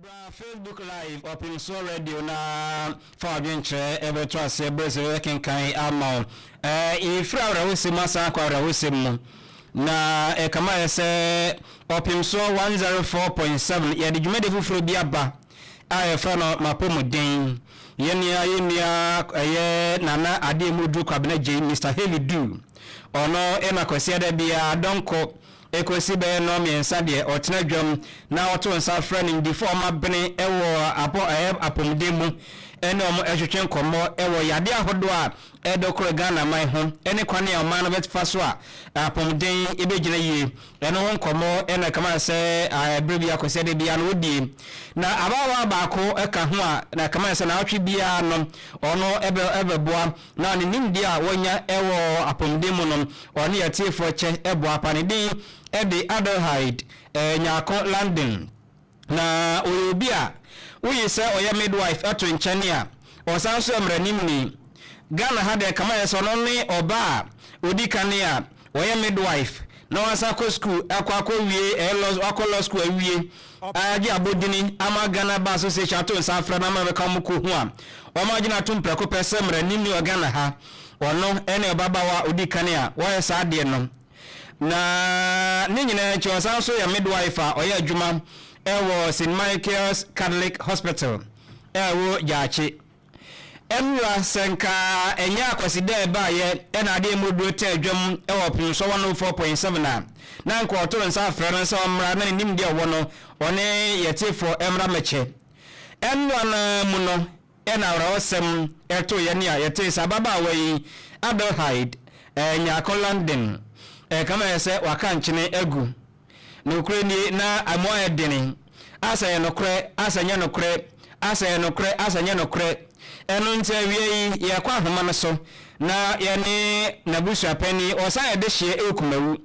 Facebook Live Opemsuo Radio na for adventure ebe to ase breze kenkan ama ifra awrawusim asa kwa awrawusim na kama yese Opemsuo 104.7 ya dijumede fufuro bi aba ayefa no mapomuden yenia nana ademu du kwabena J Mr. Heavy Do ono kwasi ada bia donko ekosi be no miensa de otena dwam na oto nsa friend ndi former bene ewo apomdemu ene omo ehwetwen komo ewo yade ahodo a edokoro Ghana man ho ene kwane o man no betfa so a apomden ebegina yie ene ho komo ene kama se brebi akosi de bia no odie na abawa baako eka ho a na kama se na otwe bia no ono ebeboa na ne nimdi a wonya ewo apomdemu no ono yetiefo che eboa panedi edi Adelheid Nyarko London na oyobia uyise oya midwife ato nchane a osanso emranim ni Ghana hade kama yeso no ne oba odikane a oya midwife na wasako school akwa wie law school awie aji abodini ama Ghana ba association ato nsafra na ma beka muko hu a o ma gina to mprako pese emranim ni Ghana ha ono ene baba wa odikane a wo yesa ade no na ninyina chiwasanso ya midwife a oya adwuma ewo St. Michael's Catholic Hospital ewo Jaachi emwa senka enya akwaside ba ye ena ade modu te adwam ewo Opemsuo 104.7 na nko otoro nsa afra no nsa omra na nim de wo no one yetifo emra meche enwa na mu no ena awra osem eto ye ne a yete sababa wai Adelheid Nyarko London kama yese waka nchine egu nokure ni na amoya deni asa ye nokure asa nya nokure asa ye nokure asa nya nokure eno nte wie ye kwa homa no so na ye ne nabusu pani osa ye de hye ekumawu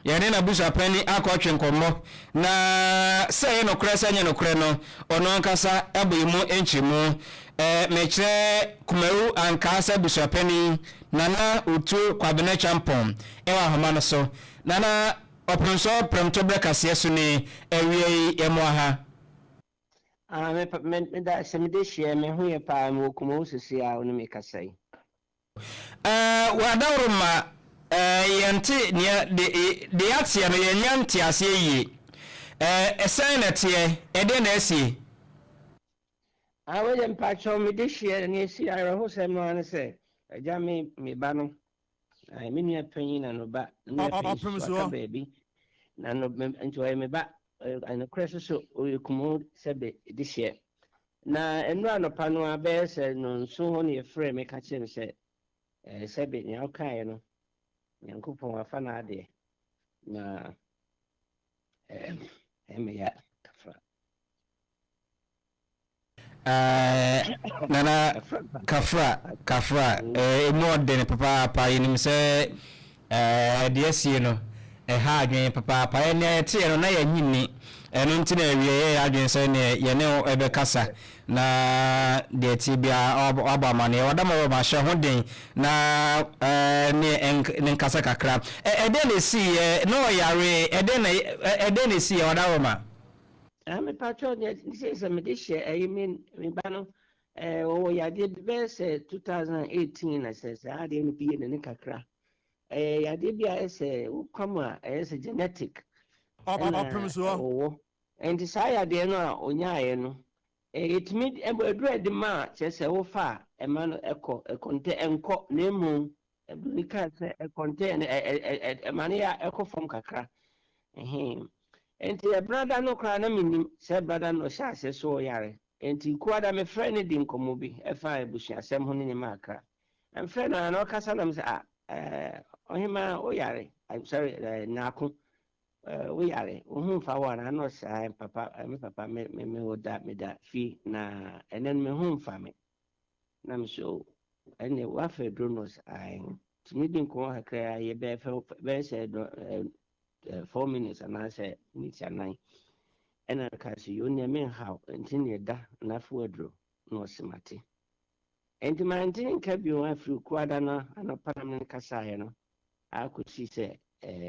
ye ne nabusu pani akotwe nkomo na se ye nokure sa nya nokure no ono nkasa eboyimu enchimu mechre kumawu ankasa busu pani nana utu kwabena champon ewa homa no so nana Opemsuo premto brekase so ni ewie yemo ha me da semideshie me hu ye pa me okumo sisi a onu me kasai wa dawruma yente ne de atia no yenyanti ase yi esen na tie ede na esi awe mpacho me deshie ne esi ara ho sem no ane se aja me ba no ai me nua panyin na no ba Opemsuo baby na no enjoy me ba ana crash so oyekumo sebe dishie na enu anopa no abe se no nso ho ne frɛ me ka kire se sebe nya okae no Nyankopɔn afa na ade na ya nana kafra emu de papa pa yinim se de asie no ha adwen papa pa ne tie no na ya nyini eno nti na wie ya adwen se ne ye ne ebe kasa na de ti bia oba mane wadama ma hye ho den na ne nkasa kakra ede ne si no yare ede ne si wadawo ma me patron this me dishie me ba no o ya de be se 2018 na se ade ne bi ne kakra ya de bia ese ukama ese genetic Opemsuo and say ya de no a onyae no it made edure de ma chese wo fa e ma no ekonte enko na emu eduni ka se ekonte e ma ne ya ekofom kakra enti e brother no kra na minim se brother no sha ase so yare enti kuada me friend di nkomo bi e fa ebusu asem ho ne ma akra em friend na kasa na me se ohima oyare I'm sorry Nyarko oyare ohun fa wa na no sai papa me oda me da fi na enen me hun fa me na me so ene wa fa dronos ai timi din ko hakra ye be se 4 minutes and I say minutes and 9 ena ka si yo ne me how enti ne da na fa wadro no simati enti mantin ka bi wa fru kwada na anopana me kasa he no akosi se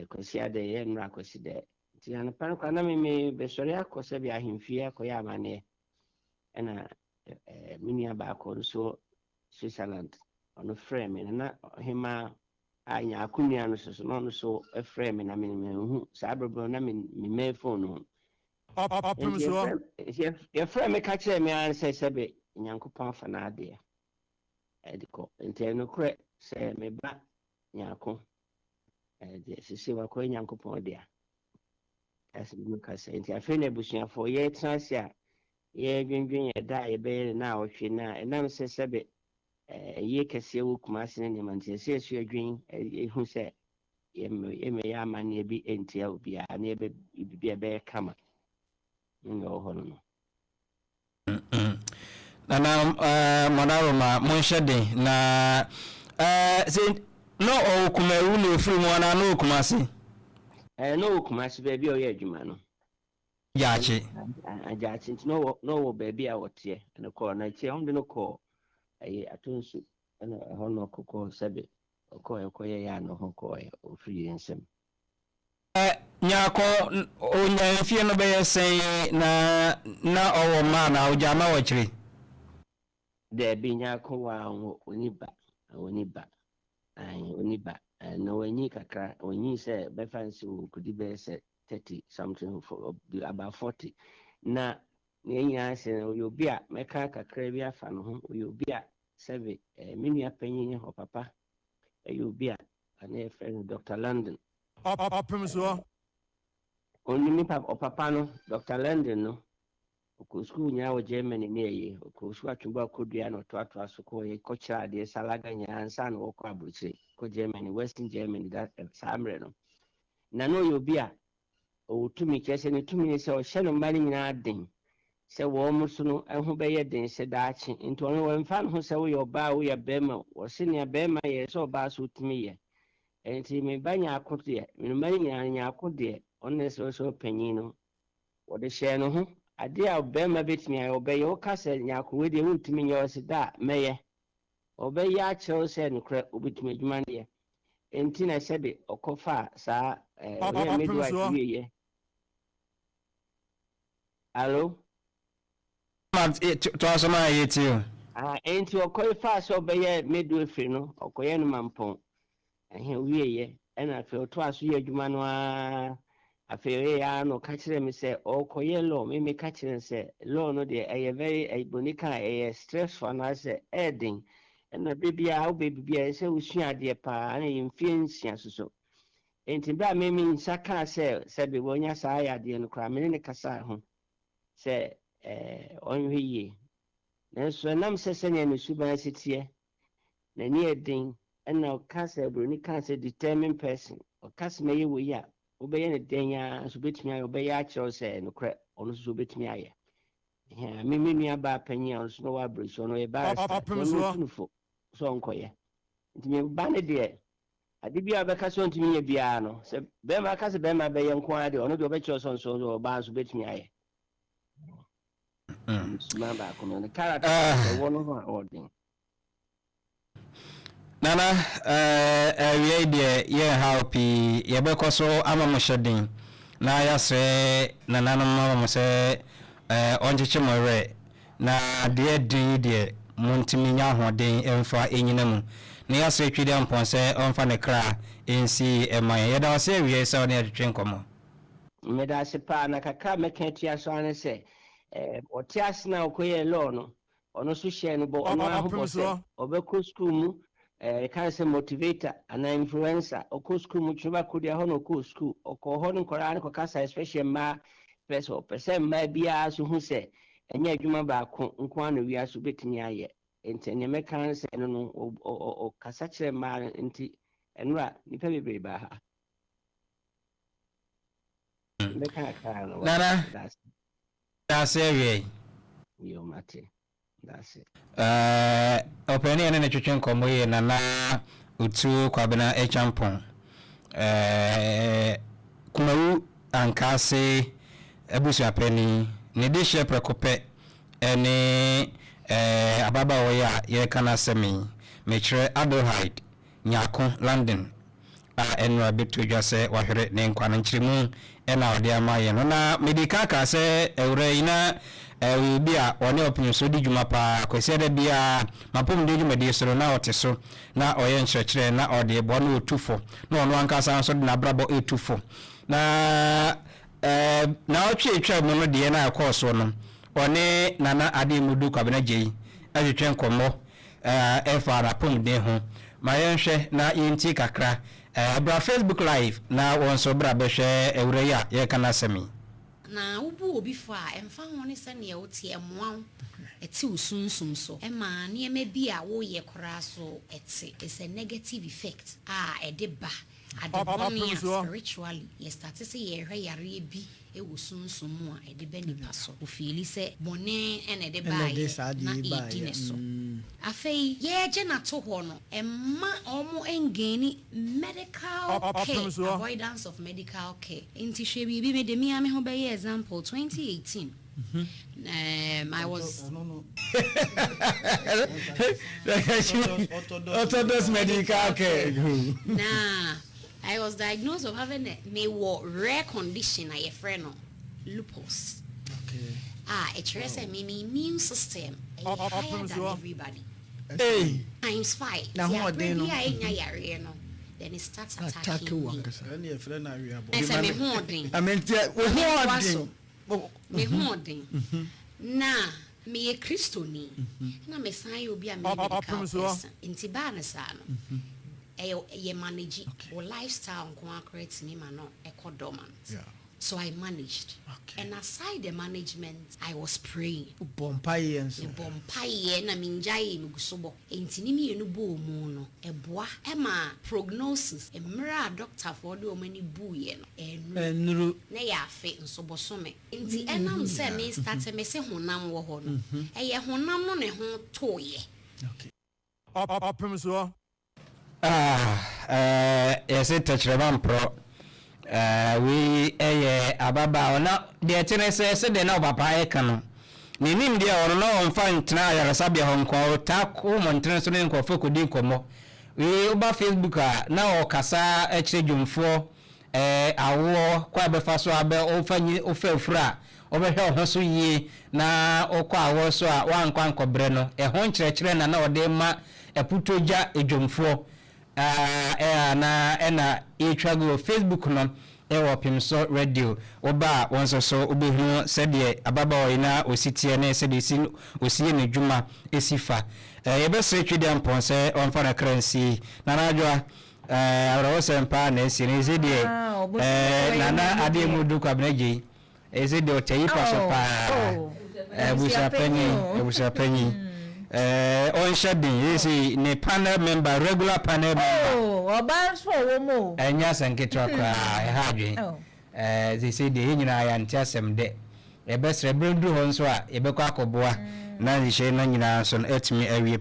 kwasi ade ye nra kwasi de ti anapa kwa na me besori akose bi ahemfie akoya amane na mini abako so Switzerland ono frame na hema anya akunua no so frame na me hu sabrebo na me phone no Opemsuo. Your friend me catch me and say sebe nyankopon fa na ade ediko enti no kure say me ba nyako de sisi wa ko nyankopon de asi me ka say enti afi na busuafo ye transia ye dwendwen ye da ye be na ohwe na enam se sebe ye kese wo kumase ne mantie se esu adwen ehu se ye me ya amane bi enti obi a na be bi be kama ngo hono no na manaroma monshede na say no okumaru no free mo na no okumase no okumase baby o ye adwuma no yaachi ajachi no baby a wote na ko na che on de no ko atonsu na hono kokko sebe ko ye ya no ho ko o free ensem Nyarko onya fie no be sen na owo ma na ojama wachiri de bi Nyarko wa oniba no wenyi kakra onyi se be fancy kudi be se 30 something for about 40 na nyanya se obi a meka kakra bi afa no ho obi a sebe minua panyin ho papa obi a na friend Dr. London Opemsuo. Only me papa no Dr. London no ko school nya wo Germany ne yi ko school atwumba kodua no to so ko ye ko kira de salaga nya ansa no ko abuchi ko Germany Western Germany that samre no na no yo bia o tumi kese ne tumi se o hye no mari nyina den se wo muso no ehu be ye den se daachi into no wo mfa no se wo yo ba wo ye bema wo se ne bema ye so ba so tumi ye enti me banya akode me mari nyina akode onne so panyin no wo de hye no ho ade a bema betimi ayo be yo kase Nyarko we de wontimi nye o se da meye obeyi a chew se no kra obetimi adwuma ne enti na sebe okofa sa midwife ye allo to asoma yeti enti okofa so obeye midwife no okoye no mampon wiye na fe to aso ye adwuma no a afe ya no ka kire me se okoye law me ka kire se law no de very bonika stressful na se edin na bibia bibia se usua de pa na yimfie nsia soso enti bra me nsaka se be wonya saa ya de no kra me ne kasa ho se onhwe yi na so nam se ne no suban sitie na ni edin na kasa bronika se determined person o kasa me ye wo ya obeye ne denya so betimi ayo obeye a kire se no kra ono so betimi aye me nua ba panyin on so no wa bro so no e ba so nkoye ntimi ba ne de ade bia be ka so ntimi ye bia no se be ma ka se be ma be ye nko ade ono de obe kire so ba so betimi aye suma ba ko no character se wono ho ordin nana we de ye help ye be ko so amamo shedin na ya se nana no mama se onjeche more na de montimi nya hoden emfa enyina mu na ya se twide ampon se onfa ne kra ensi ema ye da se wie se one atwetwe nkomo me da se pa na kaka me kan tia so ane se otias na okoye law no ono so hye no bo ono ahobose obeko school mu kan se motivator ana influencer oko school mu chuba kodia ho no ko school oko ho no kora ne ko kasa especially ma person ma bia so hu se enya adwuma ba ko nko ana wi so betini aye enti ne me kan se no o kasa kire ma enti enura nipa bebe ba ha me kan ka no nana that's it yo mate that's it openi ene ne twetwe nkomo ye nana utu kwabena echampon kumawu ankase ebusu apeni ne de hye prekope ene ababa wo ya ye kana semi me kire Adelheid Nyarko London enwa betu dwase wahwere ne nkwana nkyirimu ena ode amaye no na medika ka se ewre ina bi a one Opemsuo di dwuma pa kwese da bia mapom de dwuma de soro na oteso na oye nkyerɛkyerɛ na ode bo na otufo na ono ankasa so de na brabo etufo na otwe mu no de na akɔso no one nana ade mudu kwabena gei atwetwe nkomo efa na pom de ho ma yenhwe na yenti kakra bra Facebook live na wonso bra behwe ewre ya ye kana semi na ubu obi fa emfa ho ne se ne wote emoa eti usunsum so ema ne ema bi a wo ye kora so eti is a negative effect ediba adeboni spiritually ye start say ye hwe yare bi e wosunsum mu a ediba nipa so o feel say bone ene de ba na edine so afei ye je na to ho no emma omo engani medical care avoidance of medical care inti hwe bi me de mi ame ho be example 2018 I was orthodox medical care. Nah, I was diagnosed of having a rare condition. I friend lupus. Okay. It rests my immune system higher than everybody. Hey. Times 5. Now who are they? Then it starts attacking me. Me holding. Na me a Christoni. Na me sign you be a medical person. Inti ba na sa no. Ye manage or lifestyle nko create ni ma no dormant. Yeah. So I managed. Okay. And aside the management, I was praying. Bompaye na minjai mugusobo. Enti ni mi enu bo mu no. Eboa ema prognosis. Emra doctor for do many buye no. Enru. Na ya fe nsobo some. Enti enam se me start me se honam wo ho no. Eye honam no ne ho toye. Okay. Opemsuo. Yes, touchreman pro. We ababa ona de tene se de na papa e kan ni nim de ono no on fa ntena yaresabia ho nko ta ko mo ntene so ne nko fa kodi nkomo we oba Facebook na o kasa e kire dwumfo awo kwa be fa so abe o fanyi o fafura o be hwe ho so yi na o kwa awo so a wan kwa nkobre no e ho nkyerɛkyerɛ na o de ma eputoja edwumfo na ena etwago Facebook no Opemsuo radio oba wonso so obehunu sede ababa oyina ositie na sede si osie ne dwuma esifa yebese twede amponse onfa na currency na najwa awro sempa na esi ne zede na ade mudu kwabna gei ezede o tayi paso pa ebusa penyi on shedding is ne panel member regular panel member oba so wo mo enya sanketwa kwa ha dwen they say de nyina ya ntiasem de e be srebrendu ho nso a e be kwa akoboa na nhye na nyina so etimi awie